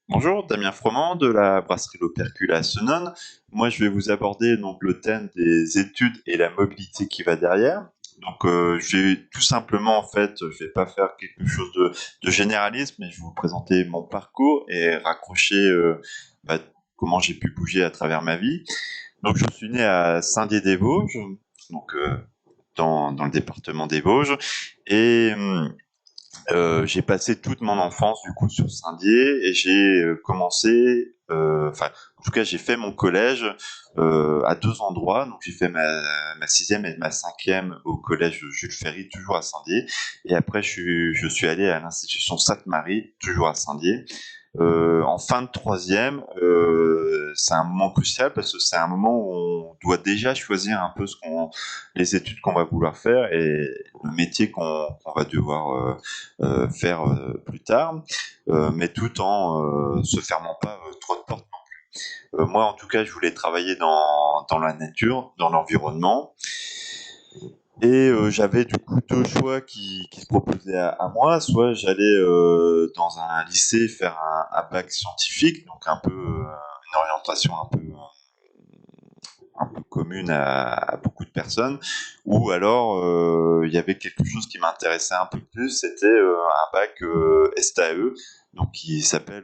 Bonjour, Damien Froment de la brasserie L'Opercule à Senones. Moi, je vais vous aborder donc le thème des études et la mobilité qui va derrière. Donc, je vais tout simplement, en fait, je vais pas faire quelque chose de généraliste, mais je vais vous présenter mon parcours et raccrocher bah, comment j'ai pu bouger à travers ma vie. Donc, je suis né à Saint-Dié-des-Vosges, donc dans le département des Vosges, et j'ai passé toute mon enfance du coup sur Saint-Dié et j'ai commencé, enfin, en tout cas, j'ai fait mon collège à deux endroits. Donc, j'ai fait ma sixième et ma cinquième au collège Jules Ferry, toujours à Saint-Dié. Et après, je suis allé à l'institution Sainte-Marie, toujours à Saint-Dié. En fin de troisième, c'est un moment crucial parce que c'est un moment où on doit déjà choisir un peu les études qu'on va vouloir faire et le métier qu'on va devoir faire plus tard, mais tout en se fermant pas trop de portes. Moi, en tout cas, je voulais travailler dans la nature, dans l'environnement. Et j'avais du coup deux choix qui se proposaient à moi. Soit j'allais dans un lycée faire un bac scientifique, donc un peu une orientation un peu commune à beaucoup de personnes, ou alors il y avait quelque chose qui m'intéressait un peu plus, c'était un bac STAE, donc qui s'appelle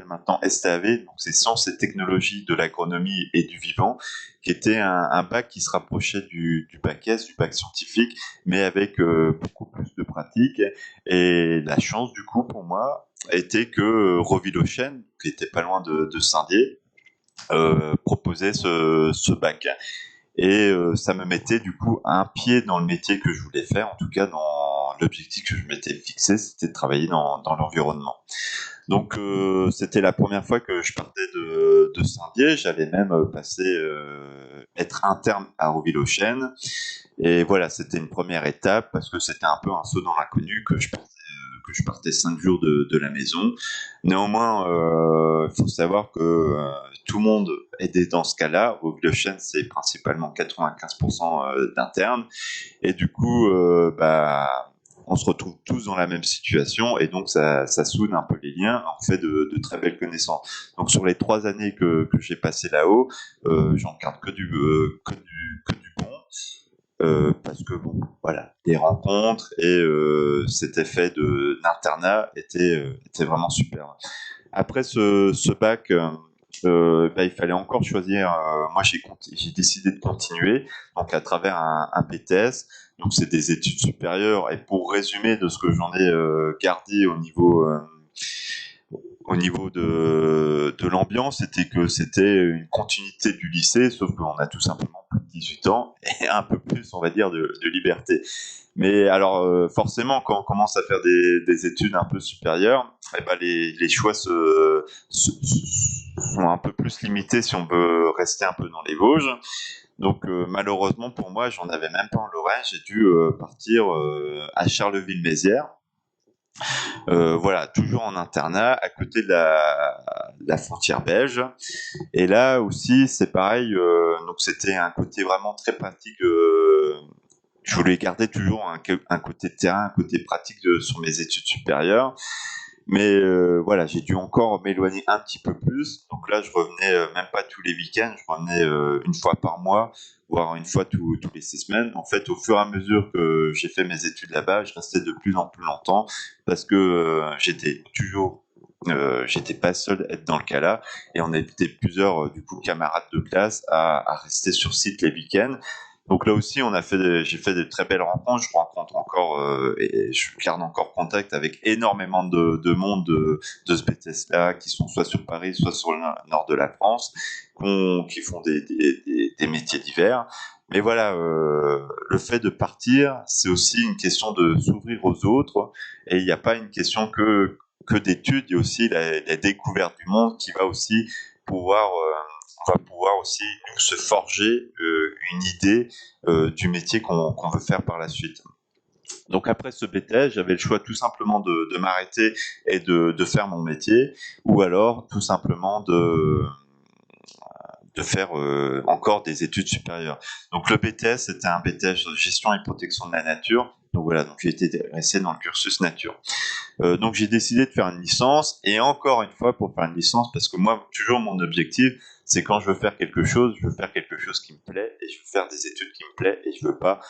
maintenant STAV, donc c'est Sciences et Technologies de l'Agronomie et du Vivant, qui était un bac qui se rapprochait du bac S, du bac scientifique, mais avec beaucoup plus de pratique. Et la chance du coup pour moi était que Roville-aux-Chênes, qui était pas loin de Saint-Dié, proposait ce bac. Et ça me mettait du coup un pied dans le métier que je voulais faire, en tout cas dans l'objectif que je m'étais fixé, c'était de travailler dans l'environnement. Donc c'était la première fois que je partais de Saint-Dié, j'allais même passer être interne à Roville-aux-Chênes. Et voilà, c'était une première étape parce que c'était un peu un saut dans l'inconnu que je partais 5 jours de la maison. Néanmoins, il faut savoir que tout le monde est dans ce cas-là. Au Blockchain, c'est principalement 95% d'internes. Et du coup, bah, on se retrouve tous dans la même situation et donc ça soude un peu les liens, on fait de très belles connaissances. Donc sur les 3 années que j'ai passées là-haut, j'en garde que du bon. Parce que bon, voilà, des rencontres et cet effet d'internat était vraiment super. Après ce bac, bah, il fallait encore choisir. Moi, j'ai décidé de continuer donc à travers un BTS. Donc c'est des études supérieures. Et pour résumer de ce que j'en ai gardé au niveau de l'ambiance, c'était que c'était une continuité du lycée, sauf qu'on a tout simplement plus de 18 ans et un peu plus, on va dire, de liberté. Mais alors, forcément, quand on commence à faire des études un peu supérieures, eh ben les choix sont un peu plus limités si on veut rester un peu dans les Vosges. Donc, malheureusement pour moi, j'en avais même pas en Lorraine. J'ai dû partir à Charleville-Mézières. Voilà, toujours en internat, à côté de la frontière belge. Et là aussi, c'est pareil. Donc, c'était un côté vraiment très pratique. Je voulais garder toujours un côté terrain, un côté pratique sur mes études supérieures. Mais voilà, j'ai dû encore m'éloigner un petit peu plus. Donc là, je revenais même pas tous les week-ends, je revenais une fois par mois, voire une fois tous les 6 semaines. En fait, au fur et à mesure que j'ai fait mes études là-bas, je restais de plus en plus longtemps parce que j'étais pas seul à être dans le cas là, et on était plusieurs du coup camarades de classe à rester sur site les week-ends. Donc là aussi, j'ai fait de très belles rencontres. Je rencontre encore et je garde encore contact avec énormément de monde de ce BTS-là, qui sont soit sur Paris, soit sur le nord de la France, qui font des métiers divers. Mais voilà, le fait de partir, c'est aussi une question de s'ouvrir aux autres, et il n'y a pas une question que d'études, il y a aussi la découverte du monde qui va aussi pouvoir on va pouvoir aussi nous se forger une idée du métier qu'on veut faire par la suite. Donc après ce BTS, j'avais le choix tout simplement de m'arrêter et de faire mon métier, ou alors tout simplement faire encore des études supérieures. Donc le BTS, c'était un BTS de gestion et protection de la nature. Donc voilà, donc j'ai été resté dans le cursus nature. Donc j'ai décidé de faire une licence, et encore une fois pour faire une licence, parce que moi toujours mon objectif, c'est quand je veux faire quelque chose, je veux faire quelque chose qui me plaît, et je veux faire des études qui me plaisent, et je veux pas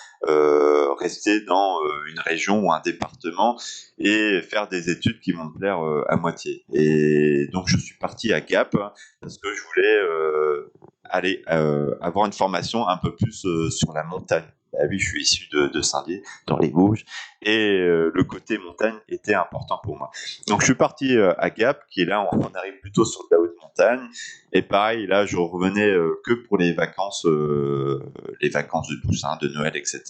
rester dans une région ou un département et faire des études qui vont me plaire à moitié. Et donc je suis parti à Gap parce que je voulais aller avoir une formation un peu plus sur la montagne. Bah oui, je suis issu de Saint-Dié, dans les Vosges, et le côté montagne était important pour moi. Donc je suis parti à Gap, qui est là, on arrive plutôt sur de la haute montagne, et pareil, là je revenais que pour les vacances de Toussaint, de Noël, etc.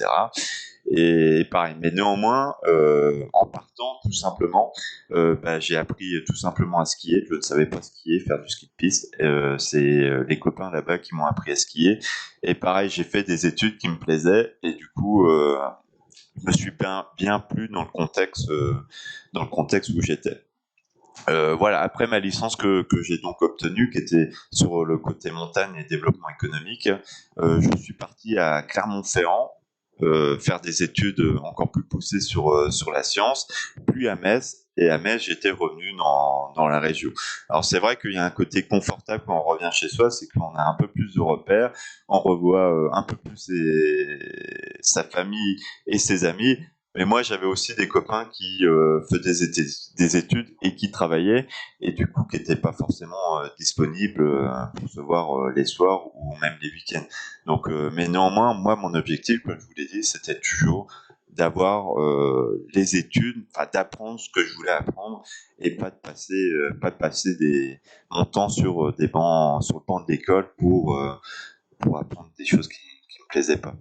Et pareil, mais néanmoins, en partant tout simplement, j'ai appris tout simplement à skier. Je ne savais pas skier, faire du ski de piste. C'est les copains là-bas qui m'ont appris à skier. Et pareil, j'ai fait des études qui me plaisaient, et du coup, je me suis bien plu dans le contexte où j'étais. Voilà, après ma licence que j'ai donc obtenue, qui était sur le côté montagne et développement économique, je suis parti à Clermont-Ferrand faire des études encore plus poussées sur la science, puis à Metz. Et à Metz, j'étais revenu dans la région. Alors c'est vrai qu'il y a un côté confortable quand on revient chez soi, c'est qu'on a un peu plus de repères, on revoit un peu plus sa famille et ses amis. Mais moi, j'avais aussi des copains qui faisaient des études et qui travaillaient, et du coup, qui n'étaient pas forcément disponibles pour se voir les soirs ou même les week-ends. Donc, mais néanmoins, moi, mon objectif, comme je vous l'ai dit, c'était toujours d'avoir les études, enfin d'apprendre ce que je voulais apprendre, et pas de passer mon temps sur sur le banc de l'école pour apprendre des choses qui me plaisaient pas.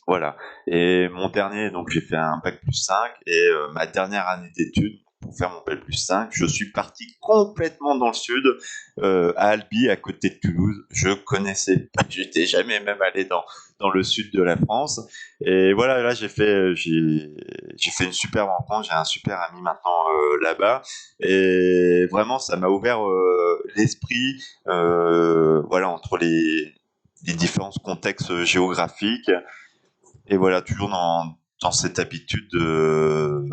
Voilà. Et mon dernier, donc j'ai fait un bac plus 5, et ma dernière année d'études, pour faire mon bac plus 5, je suis parti complètement dans le sud, à Albi, à côté de Toulouse. Je connaissais pas, j'étais jamais même allé dans le sud de la France. Et voilà, là j'ai fait une super rencontre, j'ai un super ami maintenant là-bas. Et vraiment, ça m'a ouvert l'esprit, voilà, entre les différents contextes géographiques. Et voilà, toujours dans cette habitude de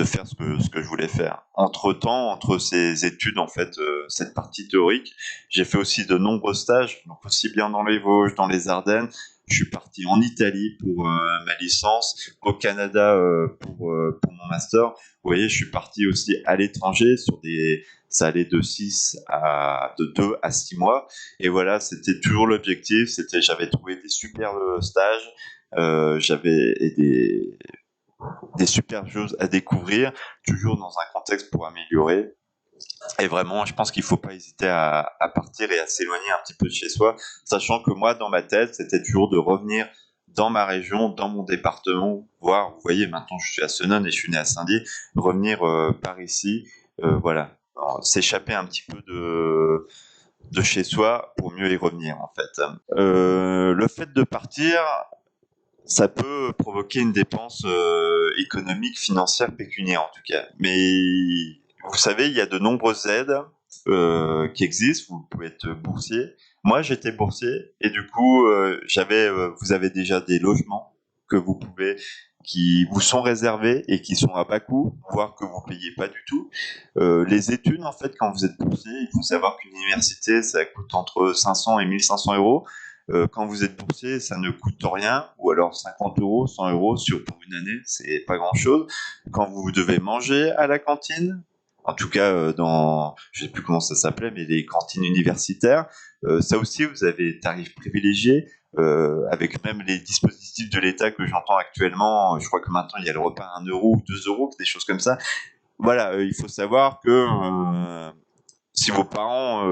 faire ce que je voulais faire. Entre-temps, entre ces études, en fait, cette partie théorique, j'ai fait aussi de nombreux stages, donc aussi bien dans les Vosges, dans les Ardennes. Je suis parti en Italie pour ma licence, au Canada pour mon master. Vous voyez, je suis parti aussi à l'étranger ça allait de 2 à 6 mois. Et voilà, c'était toujours l'objectif. J'avais trouvé des super stages. J'avais des super choses à découvrir, toujours dans un contexte pour améliorer. Et vraiment, je pense qu'il ne faut pas hésiter à partir et à s'éloigner un petit peu de chez soi, sachant que moi, dans ma tête, c'était toujours de revenir dans ma région, dans mon département, voire, vous voyez, maintenant je suis à Senones et je suis né à Saint-Dié, revenir par ici, voilà. Alors, s'échapper un petit peu de chez soi pour mieux y revenir, en fait. Le fait de partir, ça peut provoquer une dépense économique, financière, pécuniaire en tout cas. Mais vous savez, il y a de nombreuses aides qui existent. Vous pouvez être boursier. Moi, j'étais boursier, et du coup, vous avez déjà des logements que qui vous sont réservés et qui sont à bas coût, voire que vous payez pas du tout. Les études, en fait, quand vous êtes boursier, il faut savoir qu'une université, ça coûte entre 500 et 1500 euros. Quand vous êtes boursier, ça ne coûte rien, ou alors 50 euros, 100 euros pour une année, c'est pas grand chose. Quand vous devez manger à la cantine, en tout cas je sais plus comment ça s'appelait, mais les cantines universitaires, ça aussi vous avez tarifs privilégiés, avec même les dispositifs de l'État que j'entends actuellement. Je crois que maintenant il y a le repas à 1 euro ou 2 euros, des choses comme ça. Voilà, il faut savoir que si vos parents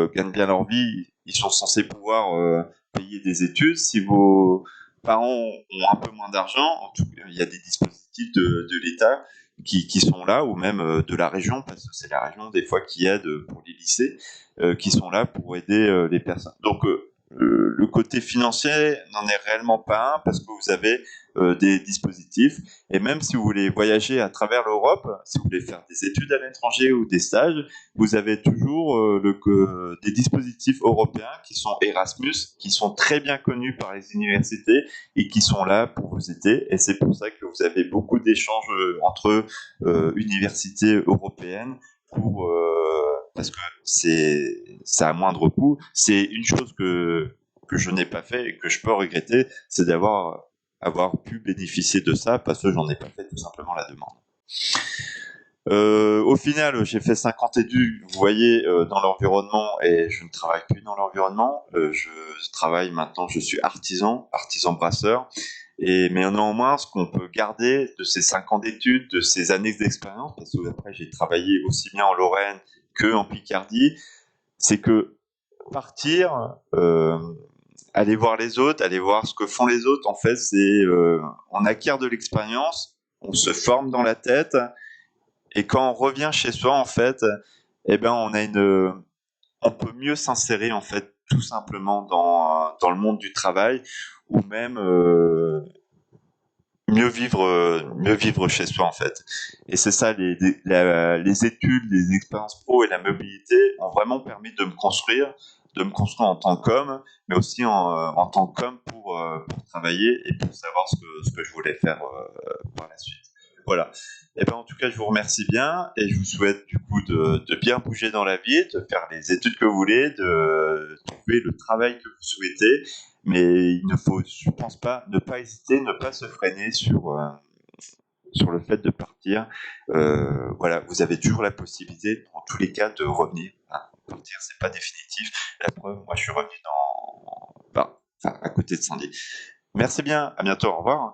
gagnent bien leur vie, ils sont censés pouvoir payer des études. Si vos parents ont un peu moins d'argent, en tout cas, il y a des dispositifs de l'État qui sont là, ou même de la région, parce que c'est la région des fois qui aide pour les lycées, qui sont là pour aider les personnes. Donc le côté financier n'en est réellement pas un parce que vous avez des dispositifs. Et même si vous voulez voyager à travers l'Europe, si vous voulez faire des études à l'étranger ou des stages, vous avez toujours des dispositifs européens qui sont Erasmus, qui sont très bien connus par les universités et qui sont là pour vous aider. Et c'est pour ça que vous avez beaucoup d'échanges entre universités européennes parce que c'est à moindre coût. C'est une chose que je n'ai pas fait et que je peux regretter, c'est avoir pu bénéficier de ça parce que j'en ai pas fait tout simplement la demande. Au final, j'ai fait 50 études, vous voyez, dans l'environnement et je ne travaille plus dans l'environnement. Je travaille maintenant, je suis artisan brasseur. Mais néanmoins, ce qu'on peut garder de ces 5 ans d'études, de ces années d'expérience, parce que après j'ai travaillé aussi bien en Lorraine que en Picardie, c'est que partir, aller voir les autres, aller voir ce que font les autres, en fait, on acquiert de l'expérience, on se forme dans la tête, et quand on revient chez soi, en fait, eh ben, on peut mieux s'insérer, en fait, tout simplement dans le monde du travail, ou même mieux vivre chez soi, en fait. Et c'est ça, les études, les expériences pro et la mobilité ont vraiment permis de me construire en tant qu'homme, mais aussi en tant qu'homme pour travailler et pour savoir ce que je voulais faire par la suite. Voilà. Et ben en tout cas, je vous remercie bien et je vous souhaite du coup de bien bouger dans la vie, de faire les études que vous voulez, de trouver le travail que vous souhaitez. Mais il ne faut, je pense pas, ne pas hésiter, ne pas se freiner sur le fait de partir. Voilà, vous avez toujours la possibilité, dans tous les cas, de revenir. Hein, partir, c'est pas définitif. La preuve, moi, je suis revenu à côté de Sandy. Merci bien, à bientôt, au revoir.